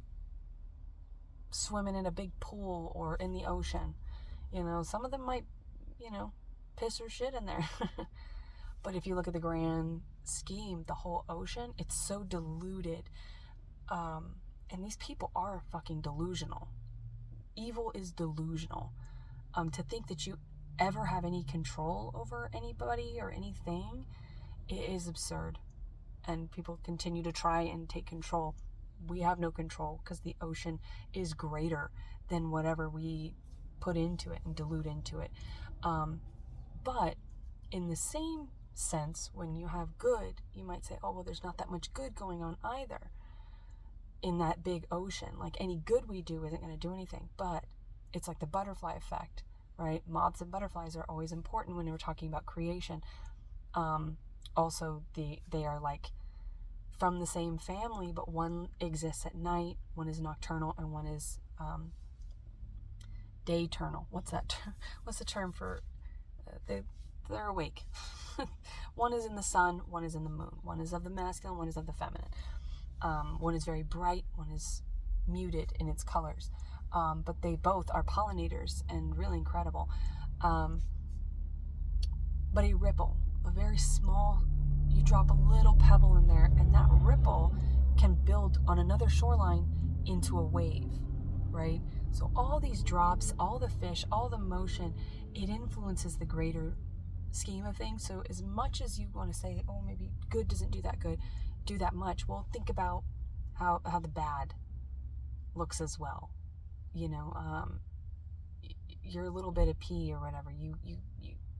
swimming in a big pool or in the ocean, you know, some of them might, you know, piss or shit in there. But if you look at the grand scheme, the whole ocean, it's so diluted. And these people are fucking delusional. Evil is delusional. To think that you ever have any control over anybody or anything, it is absurd. And people continue to try and take control. We have no control because the ocean is greater than whatever we put into it and dilute into it. But in the same sense, when you have good, you might say, oh, well, there's not that much good going on either in that big ocean. Like, any good we do isn't going to do anything. But it's like the butterfly effect, right? Moths and butterflies are always important when we're talking about creation. Also, they are like from the same family, but one exists at night, one is nocturnal, and one is dayturnal. What's that? What's the term for? They're awake. One is in the sun, one is in the moon. One is of the masculine, one is of the feminine. One is very bright, one is muted in its colors. But they both are pollinators and really incredible. But a ripple, a very small, you drop a little pebble in there, and that ripple can build on another shoreline into a wave, right? So all these drops, all the fish, all the motion, it influences the greater scheme of things. So as much as you want to say, oh, maybe good doesn't do that much, well, think about how the bad looks as well. You know, your little bit of pee or whatever, you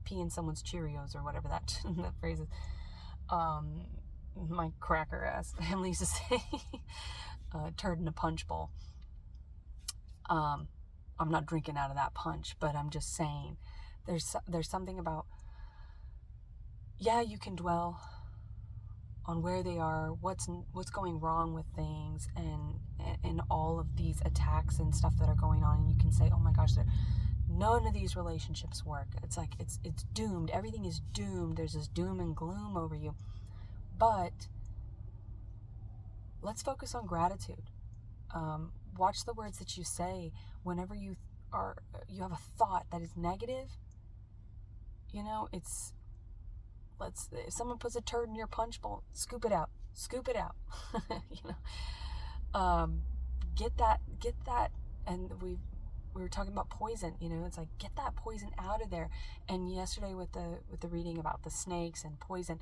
pee in someone's Cheerios or whatever that phrase is. My cracker ass family used to say. turd in a punch bowl. I'm not drinking out of that punch, but I'm just saying there's something about, yeah, you can dwell on where they are, what's going wrong with things, and all of these attacks and stuff that are going on, and you can say, oh my gosh, none of these relationships work. It's like it's doomed. Everything is doomed. There's this doom and gloom over you. But let's focus on gratitude. Watch the words that you say whenever you have a thought that is negative. If someone puts a turd in your punch bowl, scoop it out. Get that. And we were talking about poison. It's like, get that poison out of there. And yesterday with the reading about the snakes and poison,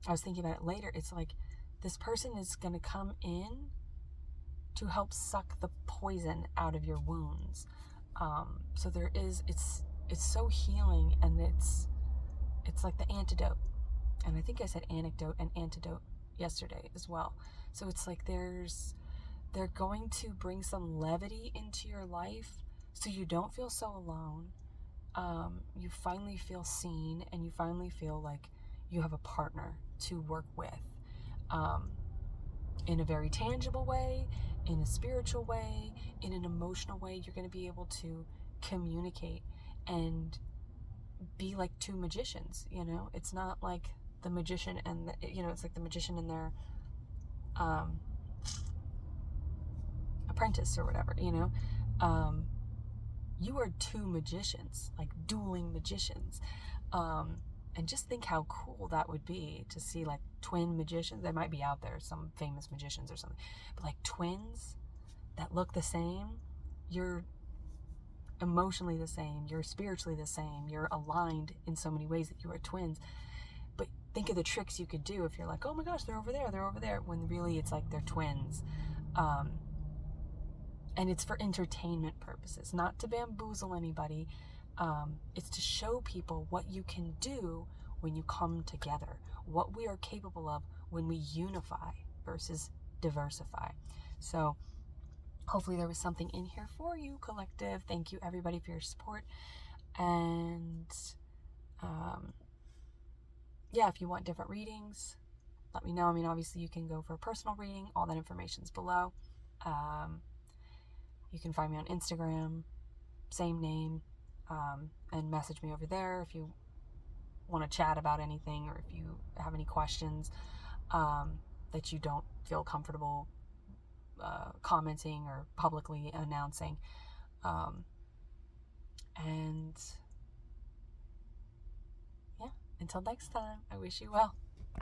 I was thinking about it later. It's like, this person is going to come in to help suck the poison out of your wounds. So it's so healing, and it's like the antidote. And I think I said anecdote and antidote yesterday as well. So it's like they're going to bring some levity into your life so you don't feel so alone. You finally feel seen, and you finally feel like you have a partner to work with, in a very tangible way, in a spiritual way, in an emotional way. You're going to be able to communicate and be like two magicians. It's not like the magician and it's like the magician and their apprentice or whatever. You are two magicians, like dueling magicians. And just think how cool that would be to see like twin magicians. They might be out there, some famous magicians or something, but like twins that look the same. You're emotionally the same, you're spiritually the same, you're aligned in so many ways that you are twins. But think of the tricks you could do if you're like, oh my gosh, they're over there, when really it's like they're twins. And it's for entertainment purposes, not to bamboozle anybody. It's to show people what you can do when you come together, what we are capable of when we unify versus diversify. So hopefully there was something in here for you, collective. Thank you, everybody, for your support. And if you want different readings, let me know. I mean, obviously you can go for a personal reading. All that information's below. You can find me on Instagram, same name, and message me over there if you want to chat about anything, or if you have any questions that you don't feel comfortable commenting or publicly announcing. And until next time, I wish you well.